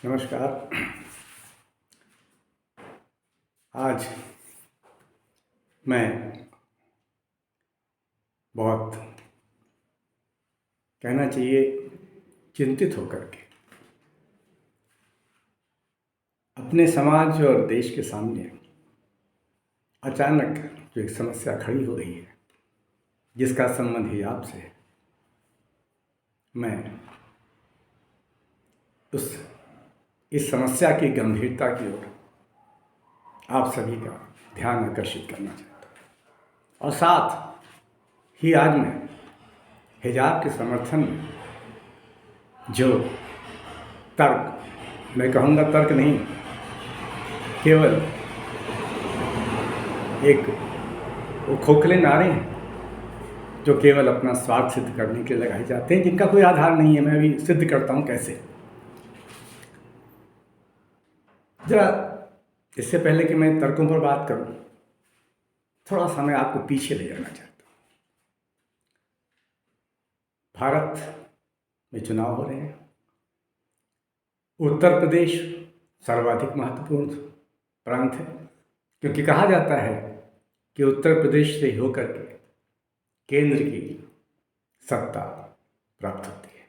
नमस्कार। आज मैं बहुत कहना चाहिए चिंतित होकर के अपने समाज और देश के सामने अचानक जो एक समस्या खड़ी हो गई है, जिसका संबंध हिजाब से है, मैं इस समस्या की गंभीरता की ओर आप सभी का ध्यान आकर्षित करना चाहता हूँ। और साथ ही आज मैं हिजाब के समर्थन में जो तर्क, मैं कहूँगा तर्क नहीं, केवल एक वो खोखले नारे हैं जो केवल अपना स्वार्थ सिद्ध करने के लिए लगाए जाते हैं, जिनका कोई आधार नहीं है। मैं अभी सिद्ध करता हूँ कैसे। जरा इससे पहले कि मैं तर्कों पर बात करूं, थोड़ा सा मैं आपको पीछे ले जाना चाहता हूं। भारत में चुनाव हो रहे हैं। उत्तर प्रदेश सर्वाधिक महत्वपूर्ण प्रांत है, क्योंकि कहा जाता है कि उत्तर प्रदेश से होकर के केंद्र की सत्ता प्राप्त होती है।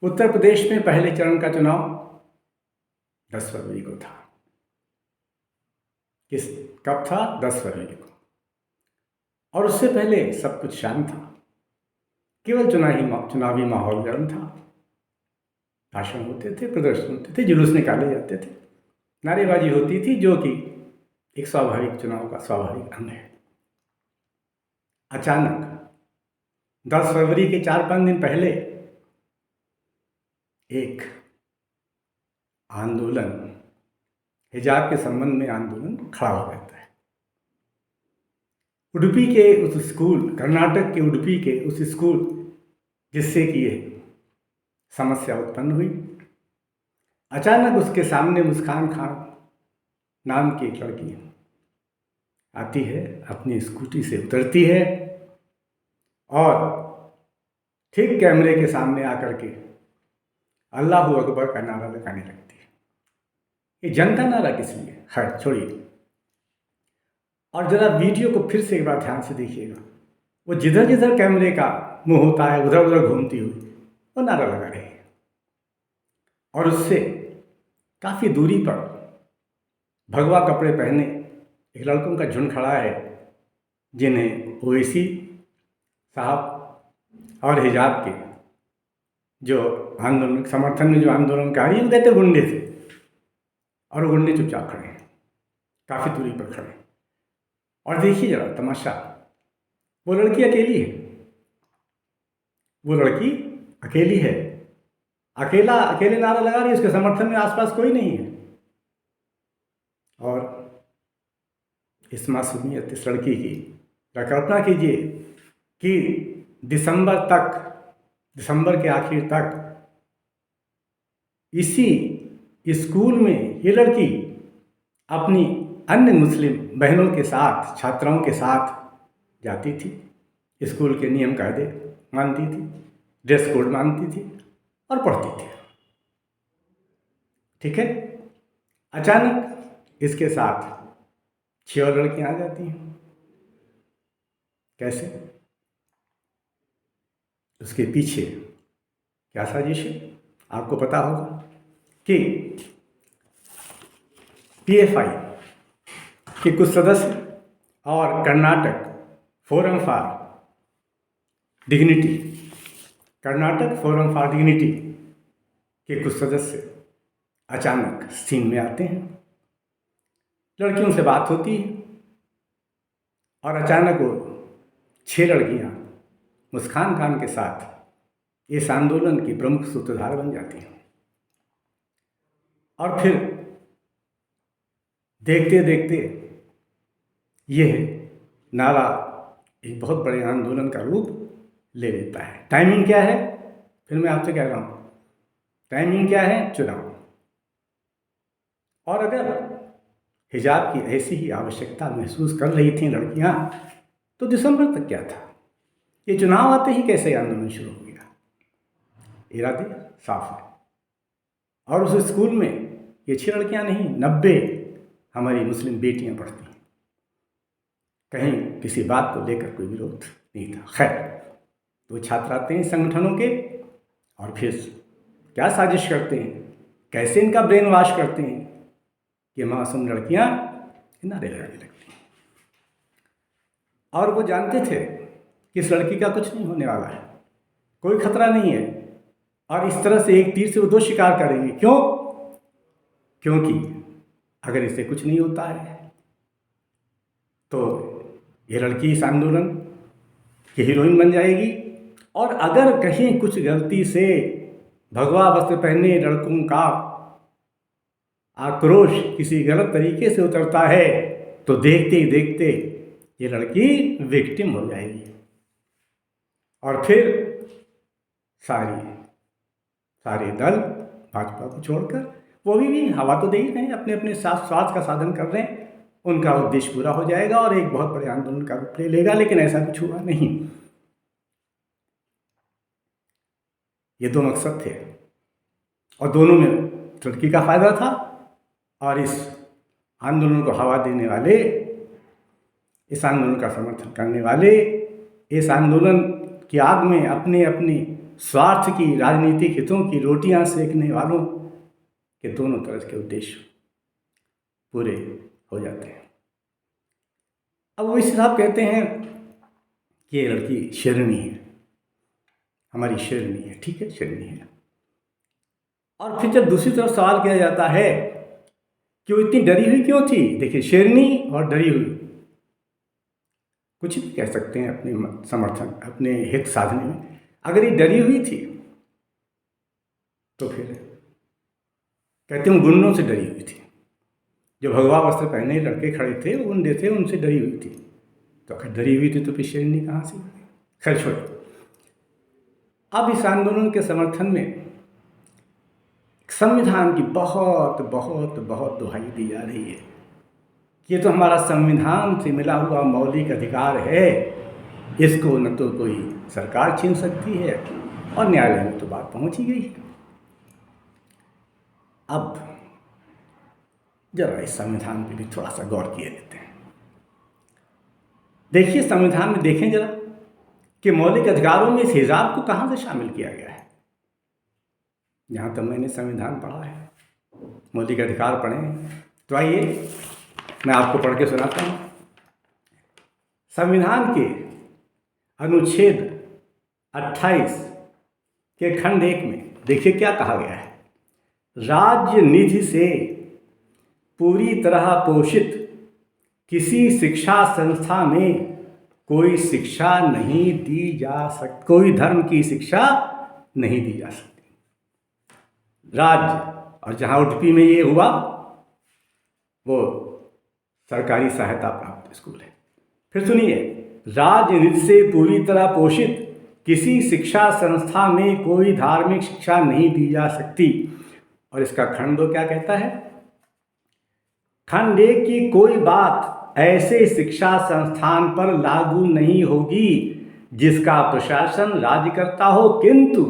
उत्तर प्रदेश में पहले चरण का चुनाव 10 फरवरी को था। कब था? 10 फरवरी को। और उससे पहले सब कुछ शांत था, केवल चुनावी माहौल गर्म था। भाषण होते थे, प्रदर्शन होते थे, जुलूस निकाले जाते थे, नारेबाजी होती थी, जो कि एक स्वाभाविक चुनाव का स्वाभाविक अंग है। अचानक 10 फरवरी के 4-5 दिन पहले एक आंदोलन, हिजाब के संबंध में आंदोलन खड़ा हो जाता है। उडुपी के उस स्कूल, कर्नाटक के उडुपी के उस स्कूल जिससे कि ये समस्या उत्पन्न हुई, अचानक उसके सामने मुस्कान खान नाम की एक लड़की आती है, अपनी स्कूटी से उतरती है और ठीक कैमरे के सामने आकर के अल्लाहू अकबर का नारा लगाने लगती है। ये जंग का नारा किस लिए है, छोड़िए। और जरा वीडियो को फिर से एक बार ध्यान से देखिएगा। वो जिधर जिधर कैमरे का मुंह होता है, उधर उधर घूमती हुई वो नारा लगा रही है। और उससे काफ़ी दूरी पर भगवा कपड़े पहने एक लड़कों का झुंड खड़ा है, जिन्हें ओवैसी साहब और हिजाब के जो आंदोलन समर्थन में जो आंदोलनकारी वो कहते गुंडे थे, और वो गुंडे चुपचाप खड़े हैं, काफ़ी दूरी पर खड़े हैं। और देखिए जरा तमाशा, वो लड़की अकेली है। वो लड़की अकेली है, अकेले नारा लगा रही है, उसके समर्थन में आसपास कोई नहीं है। और इस मासूमियत, इस लड़की की कल्पना कीजिए कि दिसंबर के आखिर तक इसी स्कूल में ये लड़की अपनी अन्य मुस्लिम बहनों के साथ, छात्राओं के साथ जाती थी, स्कूल के नियम कायदे मानती थी, ड्रेस कोड मानती थी और पढ़ती थी। ठीक है। अचानक इसके साथ 6 और लड़कियां आ जाती हैं। कैसे? उसके पीछे क्या साजिश है आपको पता होगा कि पीएफआई के कुछ सदस्य और कर्नाटक फोरम फॉर डिग्निटी के कुछ सदस्य अचानक सीन में आते हैं। लड़कियों से बात होती है और अचानक वो 6 लड़कियां मुस्कान खान के साथ इस आंदोलन की प्रमुख सूत्रधार बन जाती हैं। और फिर देखते देखते यह नारा एक बहुत बड़े आंदोलन का रूप ले लेता है। टाइमिंग क्या है? फिर मैं आपसे कह रहा हूँ, टाइमिंग क्या है? चुनाव। और अगर हिजाब की ऐसी ही आवश्यकता महसूस कर रही थी लड़कियां, तो दिसंबर तक क्या था? ये चुनाव आते ही कैसे आंदोलन शुरू हो गया? इरादे साफ है। और उस स्कूल में ये 6 लड़कियां नहीं, 90 हमारी मुस्लिम बेटियां पढ़ती हैं। कहीं किसी बात को लेकर कोई विरोध नहीं था। खैर, तो छात्र आते हैं संगठनों के और फिर क्या साजिश करते हैं, कैसे इनका ब्रेन वॉश करते हैं कि मासूम लड़कियां किनारे लगाने लगती हैं। और वो जानते थे कि इस लड़की का कुछ नहीं होने वाला है, कोई खतरा नहीं है, और इस तरह से एक तीर से वो 2 शिकार करेंगे। क्यों? क्योंकि अगर इससे कुछ नहीं होता है तो ये लड़की इस आंदोलन की हीरोइन बन जाएगी, और अगर कहीं कुछ गलती से भगवा वस्त्र पहने लड़कों का आक्रोश किसी गलत तरीके से उतरता है तो देखते ही देखते ये लड़की विक्टिम हो जाएगी, और फिर सारे दल भाजपा को छोड़कर, वो भी हवा तो दे ही रहे हैं, अपने अपने साथ स्वार्थ का साधन कर रहे हैं, उनका उद्देश्य पूरा हो जाएगा और एक बहुत बड़े आंदोलन का रूप ले लेगा। लेकिन ऐसा कुछ हुआ नहीं। ये 2 मकसद थे और दोनों में लड़की का फायदा था, और इस आंदोलन को हवा देने वाले, इस आंदोलन का समर्थन करने वाले, इस आंदोलन की आग में अपने अपने स्वार्थ की, राजनीतिक हितों की रोटियां सेकने वालों के दोनों तरह के उद्देश्य पूरे हो जाते हैं। अब वो इस साहब कहते हैं कि ये लड़की शेरनी है, हमारी शेरनी है। ठीक है, शेरनी है। और फिर जब दूसरी तरफ सवाल किया जाता है कि वो इतनी डरी हुई क्यों थी, देखिए, शेरनी और डरी हुई कुछ भी कह सकते हैं अपने समर्थन, अपने हित साधने में। अगर ये डरी हुई थी तो फिर कहते हैं गुंडों से डरी हुई थी, जो भगवा वस्त्र पहने लड़के खड़े थे, वो गुंडे थे, उनसे डरी हुई थी। तो अगर डरी हुई थी तो फिर शेरनी कहाँ से? खैर छोड़ो। अब इस आंदोलन के समर्थन में संविधान की बहुत बहुत बहुत दुहाई दी जा रही है कि ये तो हमारा संविधान से मिला हुआ मौलिक अधिकार है, इसको न तो कोई सरकार छीन सकती है, और न्यायालय में तो बात पहुंच ही गई है। अब जरा इस संविधान पे भी थोड़ा सा गौर किए लेते हैं। देखिए, संविधान में देखें जरा कि मौलिक अधिकारों में इस हिजाब को कहाँ से शामिल किया गया है। जहाँ तक मैंने संविधान पढ़ा है, मौलिक अधिकार पढ़े हैं, तो आइए मैं आपको पढ़ के सुनाता हूँ। संविधान के अनुच्छेद 28 के खंड 1 में देखिए क्या कहा गया है। राज्य निधि से पूरी तरह पोषित किसी शिक्षा संस्था में कोई शिक्षा नहीं दी जा सकती, कोई धर्म की शिक्षा नहीं दी जा सकती। राज्य, और जहाँ उडुपी में ये हुआ वो सरकारी सहायता प्राप्त स्कूल है। फिर सुनिए, राज्य निधि से पूरी तरह पोषित किसी शिक्षा संस्था में कोई धार्मिक शिक्षा नहीं दी जा सकती। और इसका खंड 2 क्या कहता है? खंड 1 की कोई बात ऐसे शिक्षा संस्थान पर लागू नहीं होगी जिसका प्रशासन राज्य करता हो, किंतु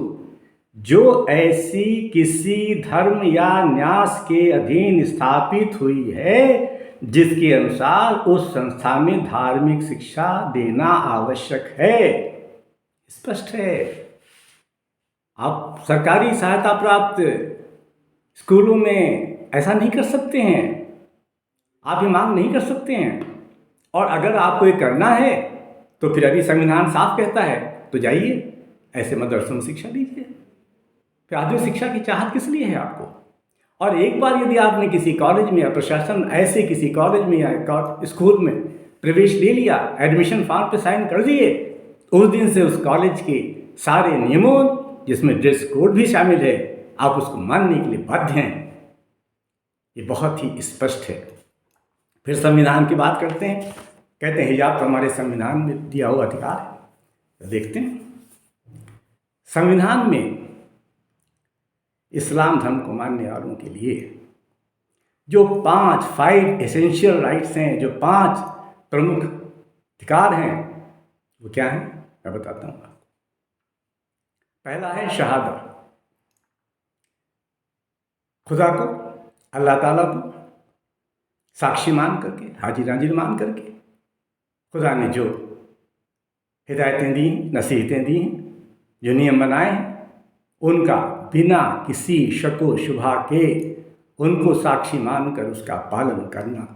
जो ऐसी किसी धर्म या न्यास के अधीन स्थापित हुई है जिसके अनुसार उस संस्था में धार्मिक शिक्षा देना आवश्यक है। स्पष्ट है। आप सरकारी सहायता प्राप्त स्कूलों में ऐसा नहीं कर सकते हैं, आप ये मांग नहीं कर सकते हैं। और अगर आपको ये करना है तो फिर अभी संविधान साफ कहता है, तो जाइए ऐसे मदरसों में शिक्षा दीजिए। फिर आदमी शिक्षा की चाहत किस लिए है आपको? और एक बार यदि आपने किसी कॉलेज में या प्रशासन ऐसे किसी कॉलेज में या स्कूल में प्रवेश ले लिया, एडमिशन फॉर्म पे साइन कर दिए, उस दिन से उस कॉलेज के सारे नियमों, जिसमें ड्रेस कोड भी शामिल है, आप उसको मानने के लिए बाध्य हैं। ये बहुत ही स्पष्ट है। फिर संविधान की बात करते हैं, कहते हैं हिजाब तो हमारे संविधान में दिया हुआ अधिकार है। तो देखते हैं संविधान में इस्लाम धर्म को मानने वालों के लिए जो 5 एसेंशियल राइट्स हैं, जो 5 प्रमुख अधिकार हैं, वो क्या हैं मैं बताता हूँ आपको। पहला है शहादत। खुदा को, अल्लाह ताला को साक्षी मान करके, हाजिर नाजिर मान करके खुदा ने जो हिदायतें दी, नसीहतें दी हैं, जो नियम बनाए हैं, उनका बिना किसी शक व शुबा के उनको साक्षी मानकर उसका पालन करना,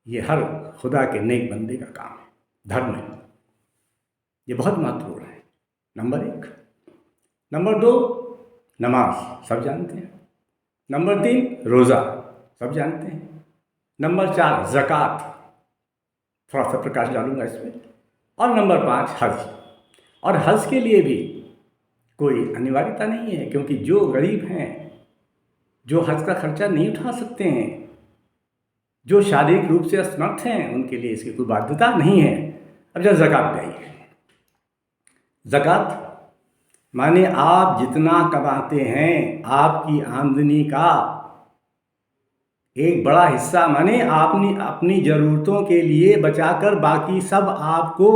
ये हर खुदा के नेक बंदे का काम है, धर्म है। ये बहुत महत्वपूर्ण है। नंबर 1। नंबर 2, नमाज, सब जानते हैं। नंबर 3, रोज़ा, सब जानते हैं। नंबर 4, ज़कात, थोड़ा सा प्रकाश डालूंगा इसमें। और नंबर 5, हज। और हज के लिए भी कोई अनिवार्यता नहीं है, क्योंकि जो गरीब हैं, जो हज का खर्चा नहीं उठा सकते हैं, जो शारीरिक रूप से असमर्थ हैं, उनके लिए इसकी कोई बाध्यता नहीं है। अब जब ज़कात पे आइए, ज़कात माने आप जितना कमाते हैं, आपकी आमदनी का एक बड़ा हिस्सा, माने आपने अपनी ज़रूरतों के लिए बचाकर बाकी सब आपको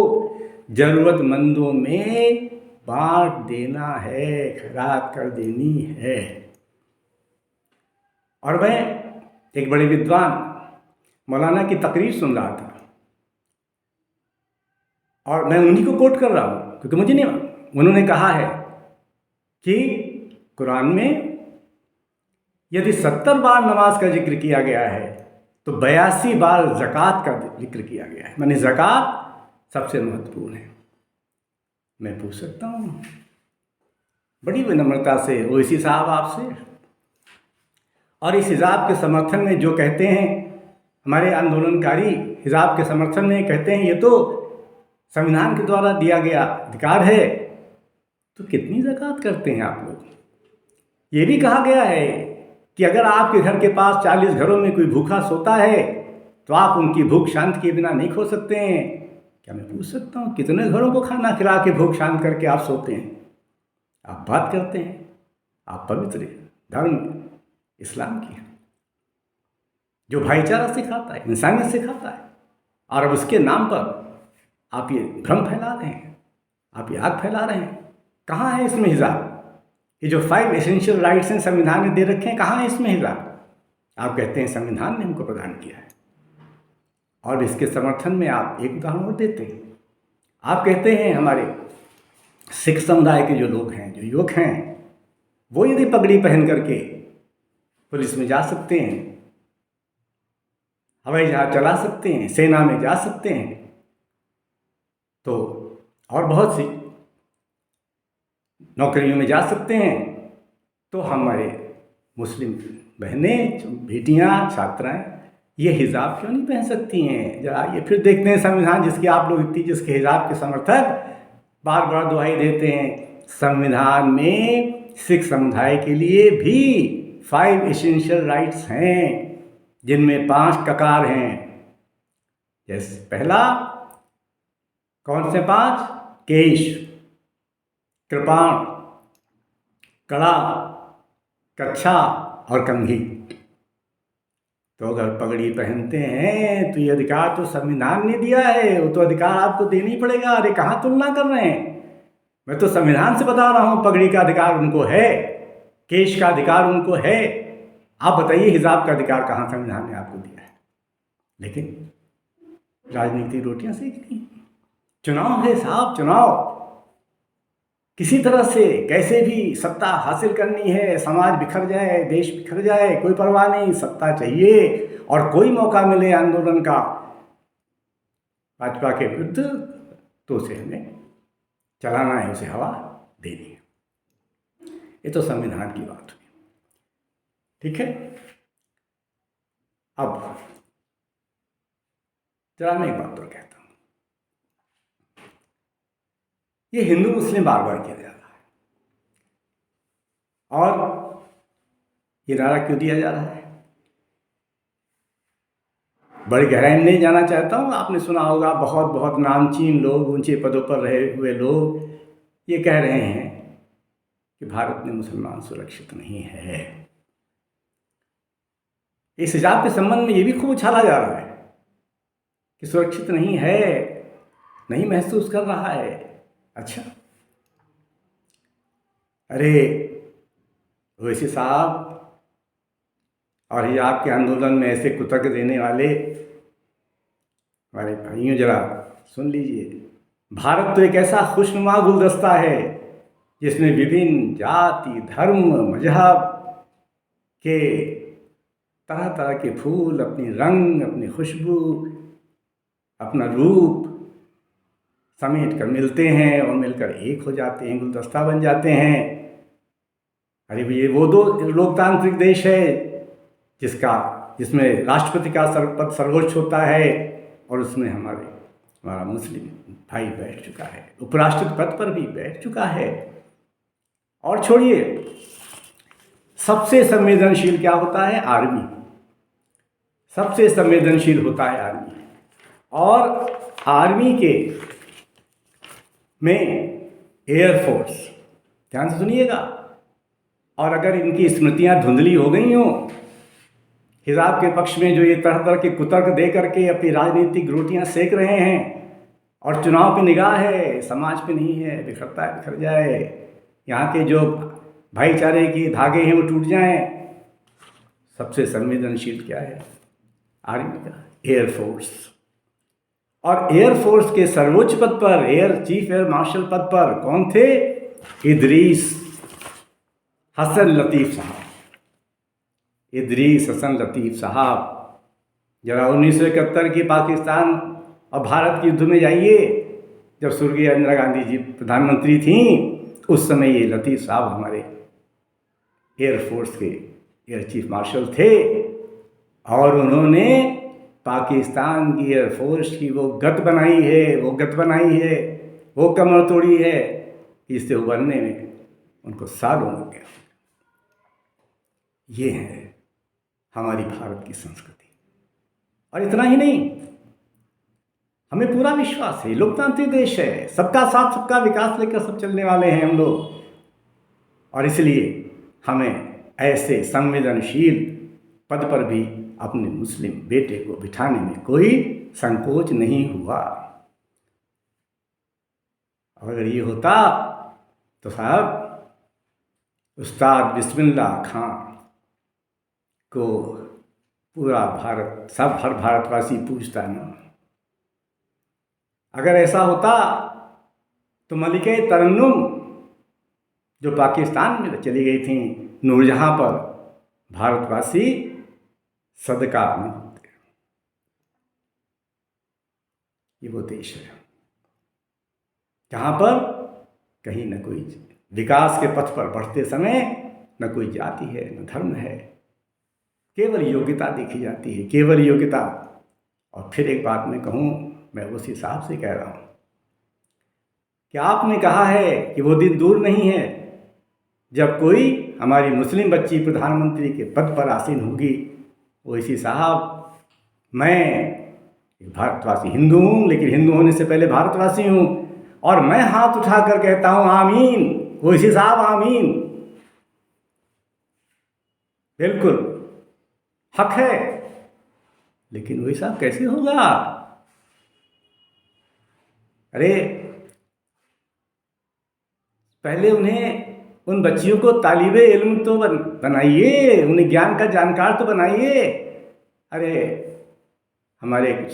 ज़रूरतमंदों में बांट देना है, खैरात कर देनी है। और मैं एक बड़े विद्वान मौलाना की तकरीर सुन रहा था, और मैं उन्हीं को कोट कर रहा हूँ क्योंकि मुझे नहीं, उन्होंने कहा है कि कुरान में यदि 70 बार नमाज का जिक्र किया गया है तो 82 बार ज़कात का जिक्र किया गया है, माने ज़कात सबसे महत्वपूर्ण है। मैं पूछ सकता हूँ बड़ी विनम्रता से ओवैसी साहब आपसे, और इस हिजाब के समर्थन में जो कहते हैं, हमारे आंदोलनकारी हिजाब के समर्थन में कहते हैं ये तो संविधान के द्वारा दिया गया अधिकार है, तो कितनी ज़कात करते हैं आप लोग? ये भी कहा गया है कि अगर आपके घर के पास 40 घरों में कोई भूखा सोता है तो आप उनकी भूख शांत किए बिना नहीं खो सकते हैं। क्या मैं पूछ सकता हूँ कितने घरों को खाना खिला के भूख शांत करके आप सोते हैं? आप बात करते हैं, आप पवित्र धर्म इस्लाम की, जो भाईचारा सिखाता है, इंसानियत सिखाता है, और अब उसके नाम पर आप ये भ्रम फैला रहे हैं, आप ये आग फैला रहे हैं। कहाँ है इसमें हिजाब? ये जो 5 एसेंशियल राइट्स हैं संविधान ने दे रखे हैं, कहाँ है इसमें हिजाब? आप कहते हैं संविधान ने हमको प्रदान किया है, और इसके समर्थन में आप एक उदाहरण और देते हैं। आप कहते हैं हमारे सिख समुदाय के जो लोग हैं, जो युवक हैं, वो यदि पगड़ी पहन करके पुलिस में जा सकते हैं, हवाई जहाज चला सकते हैं, सेना में जा सकते हैं, तो और बहुत सी नौकरियों में जा सकते हैं, तो हमारे मुस्लिम बहनें, बेटियां, छात्राएं ये हिजाब क्यों नहीं पहन सकती हैं? जरा ये फिर देखते हैं संविधान, जिसके आप लोग इतनी, जिसके हिजाब के समर्थक बार बार दुहाई देते हैं, संविधान में सिख समुदाय के लिए भी 5 एसेंशियल राइट्स हैं, जिनमें 5 ककार हैं। जैसे पहला, कौन से 5? केश, कृपाण, कड़ा, कच्छा और कंघी। तो अगर पगड़ी पहनते हैं तो ये अधिकार तो संविधान ने दिया है, वो तो अधिकार आपको देना ही पड़ेगा। अरे कहाँ तुलना कर रहे हैं? मैं तो संविधान से बता रहा हूँ, पगड़ी का अधिकार उनको है, केश का अधिकार उनको है। आप बताइए हिजाब का अधिकार कहाँ संविधान ने आपको दिया है? लेकिन राजनीति रोटियां सेकती, चुनाव है साहब, चुनाव, किसी तरह से कैसे भी सत्ता हासिल करनी है, समाज बिखर जाए, देश बिखर जाए, कोई परवाह नहीं, सत्ता चाहिए। और कोई मौका मिले आंदोलन का भाजपा के विरुद्ध तो उसे हमें चलाना है, उसे हवा देनी है। ये तो संविधान की बात हुई, ठीक है। अब जरा मैं एक बात और कहता हूं, ये हिंदू मुस्लिम बार बार किया जा रहा है, और ये नारा क्यों दिया जा रहा है? बड़ी गहराई में नहीं जाना चाहता हूँ। आपने सुना होगा, बहुत बहुत नामचीन लोग, ऊंचे पदों पर रहे हुए लोग ये कह रहे हैं कि भारत में मुसलमान सुरक्षित नहीं है। इस हिजाब के संबंध में ये भी खूब उछाला जा रहा है कि सुरक्षित नहीं है, नहीं महसूस कर रहा है। अच्छा, अरे ओवैसी साहब, और हिजाब के आंदोलन में ऐसे कुतर्क देने वाले हमारे भाइयों, जरा सुन लीजिए। भारत तो एक ऐसा खुशनुमा गुलदस्ता है जिसमें विभिन्न जाति, धर्म, मजहब के तरह तरह के फूल अपनी रंग, अपनी खुशबू, अपना रूप समेट कर मिलते हैं और मिलकर एक हो जाते हैं, गुलदस्ता बन जाते हैं। अरे ये वो दो लोकतांत्रिक देश है जिसमें राष्ट्रपति का पद सर्वोच्च होता है और उसमें हमारा मुस्लिम भाई बैठ चुका है, उपराष्ट्रपति पद पर भी बैठ चुका है। और छोड़िए, सबसे संवेदनशील क्या होता है? आर्मी। सबसे संवेदनशील होता है आर्मी। और आर्मी के में एयरफोर्स, ध्यान से सुनिएगा। और अगर इनकी स्मृतियां धुंधली हो गई हों, हिजाब के पक्ष में जो ये तरह तरह के कुतर्क दे करके अपनी राजनीतिक रोटियां सेक रहे हैं, और चुनाव पे निगाह है, समाज पे नहीं है, बिखरता है बिखर जाए, यहाँ के जो भाईचारे के धागे हैं वो टूट जाएं। सबसे संवेदनशील क्या है? आर्मी का एयरफोर्स। और एयरफोर्स के सर्वोच्च पद पर, चीफ एयर मार्शल पद पर कौन थे? इदरीस हसन लतीफ़ साहब। इदरीस हसन लतीफ़ साहब, जरा 1971 की पाकिस्तान और भारत के युद्ध में जाइए, जब स्वर्गीय इंदिरा गांधी जी प्रधानमंत्री थीं, उस समय ये लतीफ़ साहब हमारे एयरफोर्स के एयर चीफ मार्शल थे। और उन्होंने पाकिस्तान की एयरफोर्स की वो गत बनाई है, वो कमर तोड़ी है कि इससे उबरने में उनको सालों लग गया। ये है हमारी भारत की संस्कृति। और इतना ही नहीं, हमें पूरा विश्वास है, लोकतांत्रिक देश है, सबका साथ सबका विकास लेकर सब चलने वाले हैं हम लोग। और इसलिए हमें ऐसे संवेदनशील पद पर भी अपने मुस्लिम बेटे को बिठाने में कोई संकोच नहीं हुआ। अगर ये होता तो साहब उस्ताद बिस्मिल्लाह खां को पूरा भारत, हर भारतवासी पूछता ना। अगर ऐसा होता तो मलिका तरन्नुम जो पाकिस्तान में चली गई थी, नूरजहां पर भारतवासी सदका न होते। ये वो देश है जहाँ पर कहीं न कोई विकास के पथ पर बढ़ते समय न कोई जाति है, न धर्म है, केवल योग्यता देखी जाती है, केवल योग्यता। और फिर एक बात मैं कहूँ, मैं उस हिसाब से कह रहा हूँ कि आपने कहा है कि वो दिन दूर नहीं है जब कोई हमारी मुस्लिम बच्ची प्रधानमंत्री के पद पर आसीन होगी। ओवैसी साहब, मैं एक भारतवासी हिंदू हूँ, लेकिन हिंदू होने से पहले भारतवासी हूँ, और मैं हाथ उठाकर कहता हूँ आमीन। ओवैसी साहब आमीन, बिल्कुल हक है। लेकिन ओवैसी साहब कैसे होगा? अरे पहले उन्हें, उन बच्चियों को तालिबे इल्म तो बनाइए, उन्हें ज्ञान का जानकार तो बनाइए। अरे हमारे कुछ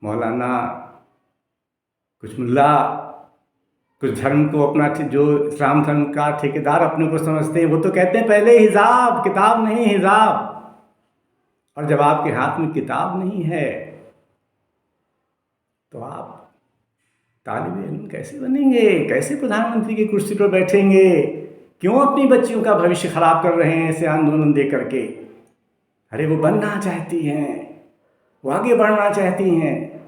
मौलाना, कुछ मुल्ला, कुछ धर्म को अपना, जो इस्लाम धर्म का ठेकेदार अपने को समझते हैं, वो तो कहते हैं पहले हिजाब, किताब नहीं हिजाब। और जब आपके हाथ में किताब नहीं है तो आप तालिबे इल्म कैसे बनेंगे? कैसे प्रधानमंत्री की कुर्सी पर बैठेंगे? क्यों अपनी बच्चियों का भविष्य खराब कर रहे हैं ऐसे आंदोलन दे करके? अरे वो बनना चाहती हैं, वो आगे बढ़ना चाहती हैं,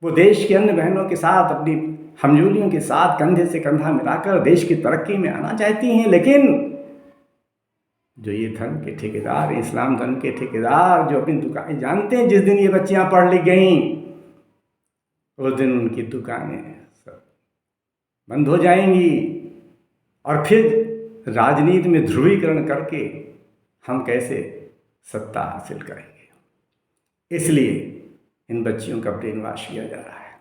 वो देश की अन्य बहनों के साथ, अपनी हमजोलियों के साथ कंधे से कंधा मिलाकर देश की तरक्की में आना चाहती हैं। लेकिन जो ये धर्म के ठेकेदार, इस्लाम धर्म के ठेकेदार, जो अपनी दुकानें जानते हैं, जिस दिन ये बच्चियां पढ़ लिख गईं उस दिन उनकी दुकानें सब बंद हो जाएंगी। और फिर राजनीति में ध्रुवीकरण करके हम कैसे सत्ता हासिल करेंगे? इसलिए इन बच्चियों का ब्रेन वॉश किया जा रहा है।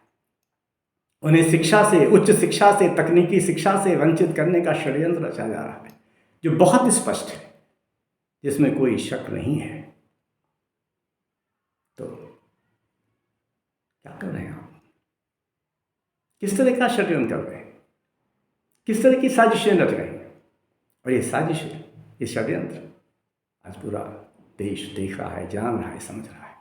उन्हें शिक्षा से, उच्च शिक्षा से, तकनीकी शिक्षा से वंचित करने का षड्यंत्र रचा जा रहा है, जो बहुत स्पष्ट है। जिसमें कोई शक नहीं है। तो क्या कर रहे हैं आप? किस तरह का षड्यंत्र कर रहे हैं? किस तरह की साजिशें रच रहे हैं? और ये साजिशें, ये षड्यंत्र आज पूरा देश देख रहा है, जान रहा है, समझ रहा है।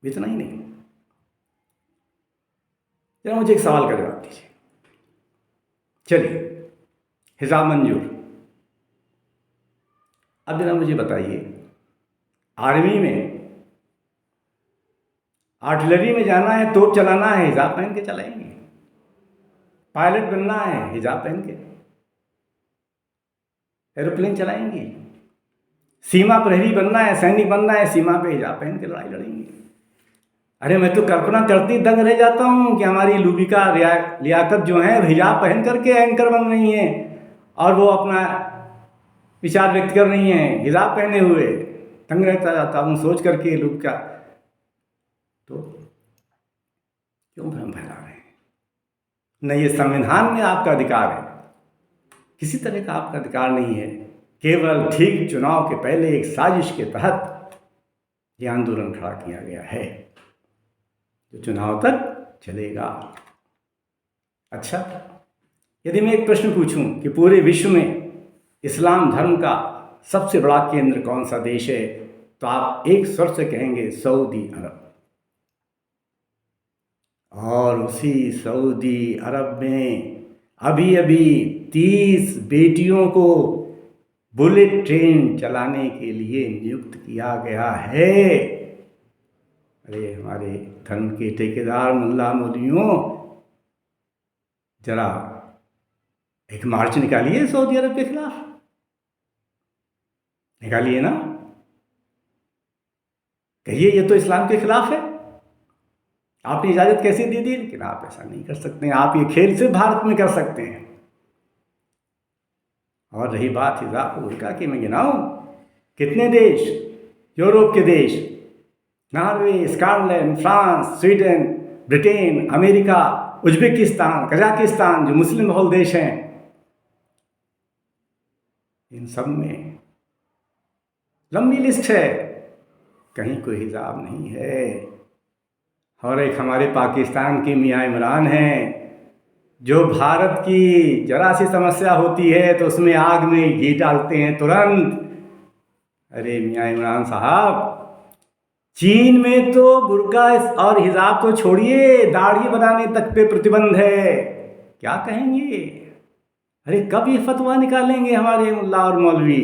इतना ही नहीं, जरा मुझे एक सवाल का जवाब दीजिए। चलिए, हिजाब मंजूर। अब जरा मुझे बताइए, आर्मी में, आर्टिलरी में जाना है, तोप चलाना है, हिजाब पहन के चलाएंगे। पायलट बनना है, हिजाब पहन के एरोप्लेन चलाएंगे। सीमा प्रहरी बनना है, सैनिक बनना है, सीमा पे हिजाब पहन के लड़ाई लड़ेंगे। अरे मैं तो कल्पना करती दंग रह जाता हूँ कि हमारी लूबिका लियाकत जो है हिजाब पहन करके एंकर बन रही हैं और वो अपना विचार व्यक्त कर रही हैं हिजाब पहने हुए। दंग रहता जाता हूँ सोच करके लूबिका। तो क्यों भ्रम फैला रहे हैं? न ये संविधान में आपका अधिकार है, किसी तरह का आपका अधिकार नहीं है। केवल ठीक चुनाव के पहले एक साजिश के तहत ये आंदोलन खड़ा किया गया है जो चुनाव तक चलेगा। अच्छा, यदि मैं एक प्रश्न पूछूं कि पूरे विश्व में इस्लाम धर्म का सबसे बड़ा केंद्र कौन सा देश है, तो आप एक स्वर से कहेंगे सऊदी अरब। और उसी सऊदी अरब में अभी अभी 30 बेटियों को बुलेट ट्रेन चलाने के लिए नियुक्त किया गया है। अरे हमारे धर्म के ठेकेदार मुल्ला मौलवियों, जरा एक मार्च निकालिए सऊदी अरब के खिलाफ, निकालिए ना। कहिए ये तो इस्लाम के खिलाफ है, आपने इजाज़त कैसे दे दी? लेकिन आप ऐसा नहीं कर सकते हैं। आप ये खेल सिर्फ भारत में कर सकते हैं। और रही बात हिजाब उल्का की, मैं गिनाऊं कितने देश, यूरोप के देश, Norway, Scotland, France, Sweden, Britain, America, Uzbekistan, Kazakhstan, जो मुस्लिम बहुल देश हैं, इन सब में लंबी लिस्ट है, कहीं कोई हिजाब नहीं है। और एक हमारे पाकिस्तान की मियाँ इमरान हैं, जो भारत की जरा सी समस्या होती है तो उसमें आग में घी डालते हैं तुरंत। अरे मियाँ इमरान साहब, चीन में तो बुर्का और हिजाब तो छोड़िए, दाढ़ी बनाने तक पे प्रतिबंध है। क्या कहेंगे? अरे कब ये फतवा निकालेंगे हमारे मुल्ला और मौलवी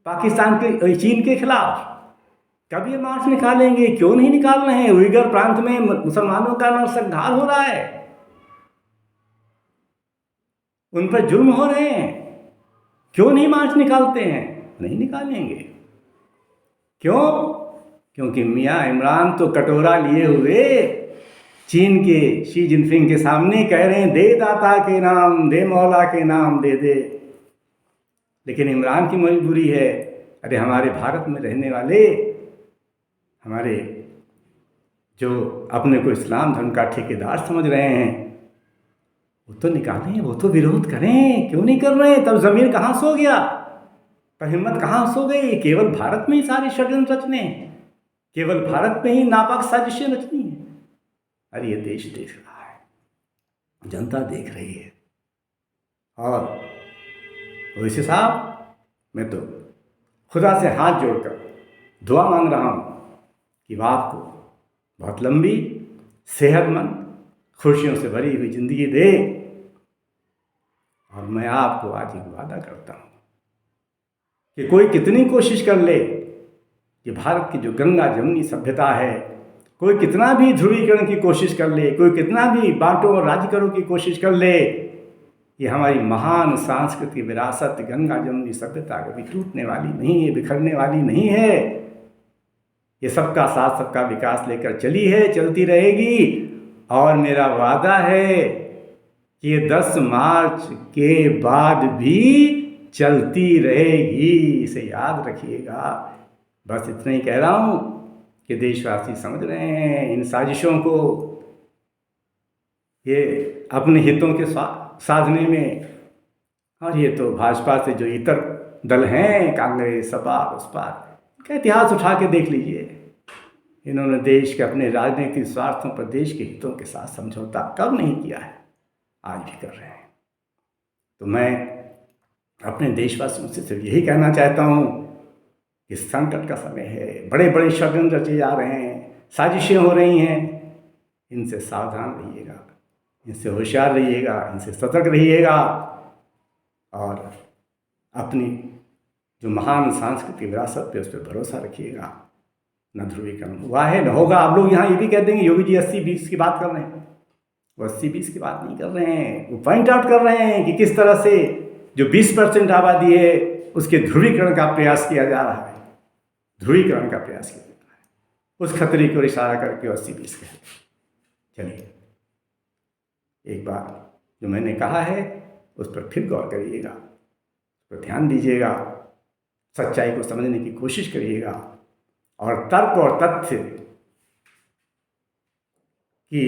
पाकिस्तान के, चीन के खिलाफ? कब ये मार्च निकालेंगे? क्यों नहीं निकाल रहे हैं? उइगर प्रांत में मुसलमानों का नरसंहार हो रहा है, उन पर जुल्म हो रहे हैं, क्यों नहीं मार्च निकालते हैं? नहीं निकालेंगे। क्यों? क्योंकि मियाँ इमरान तो कटोरा लिए हुए चीन के शी जिनपिंग के सामने कह रहे हैं, दे दाता के नाम, दे मौला के नाम, दे दे। लेकिन इमरान की मजबूरी है। अरे हमारे भारत में रहने वाले, हमारे जो अपने को इस्लाम धर्म का ठेकेदार समझ रहे हैं, वो तो निकालें, वो तो विरोध करें। क्यों नहीं कर रहे? तब ज़मीर कहाँ सो गया, पर हिम्मत कहाँ सो गई? केवल भारत में ही सारे षड्यंत्र रचने, केवल भारत में ही नापाक साजिशें रचनी है। अरे ये देश देख रहा है, जनता देख रही है। और वैसे साहब, मैं तो खुदा से हाथ जोड़कर दुआ मांग रहा हूँ कि वो आपको बहुत लंबी, सेहतमंद, खुशियों से भरी हुई ज़िंदगी दे। और मैं आपको आज एक वादा करता हूँ कि कोई कितनी कोशिश कर ले कि भारत की जो गंगा जमुनी सभ्यता है, कोई कितना भी ध्रुवीकरण की कोशिश कर ले, कोई कितना भी बांटो और राज्य करो की कोशिश कर ले, ये हमारी महान सांस्कृतिक विरासत गंगा जमुनी सभ्यता कभी टूटने वाली नहीं है, बिखरने वाली नहीं है। ये सबका साथ, सबका विकास लेकर चली है, चलती रहेगी। और मेरा वादा है कि ये 10 मार्च के बाद भी चलती रहेगी, इसे याद रखिएगा। बस इतना ही कह रहा हूँ कि देशवासी समझ रहे हैं इन साजिशों को, ये अपने हितों के साधने में और ये तो भाजपा से जो इतर दल हैं, कांग्रेस, सपा, बसपा, का इतिहास उठा के देख लीजिए। इन्होंने देश के अपने राजनीतिक स्वार्थों पर देश के हितों के साथ समझौता कब नहीं किया है, आज भी कर रहे हैं। तो मैं अपने देशवासियों से सिर्फ यही कहना चाहता हूँ कि संकट का समय है, बड़े बड़े षड्यंत्र रचे जा रहे हैं, साजिशें हो रही हैं, इनसे सावधान रहिएगा, इनसे होशियार रहिएगा, इनसे सतर्क रहिएगा और अपनी जो महान सांस्कृतिक विरासत पे उस पर भरोसा रखिएगा। न ध्रुवीकरण हुआ है, न होगा। आप लोग यहाँ ये भी कह देंगे योगी जी 80-20 की बात कर रहे हैं, वो 80-20 की बात नहीं कर रहे हैं, वो पॉइंट आउट कर रहे हैं कि किस तरह से जो 20% आबादी है उसके ध्रुवीकरण का प्रयास किया जा रहा है, ध्रुवीकरण का प्रयास किया जा रहा है। उस खतरे को इशारा करके 80-20 कह चलिए, एक बार जो मैंने कहा है उस पर फिर गौर करिएगा, उस पर ध्यान दीजिएगा, सच्चाई को समझने की कोशिश करिएगा और तर्क और तथ्य की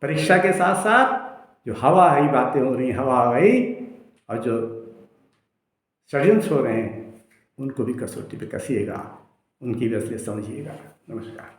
परीक्षा के साथ साथ जो हवा हवाई बातें हो रही, हवा हवाई और जो षड्यंत्र हो रहे हैं उनको भी कसौटी पे कसिएगा, उनकी भी असलियत समझिएगा। नमस्कार।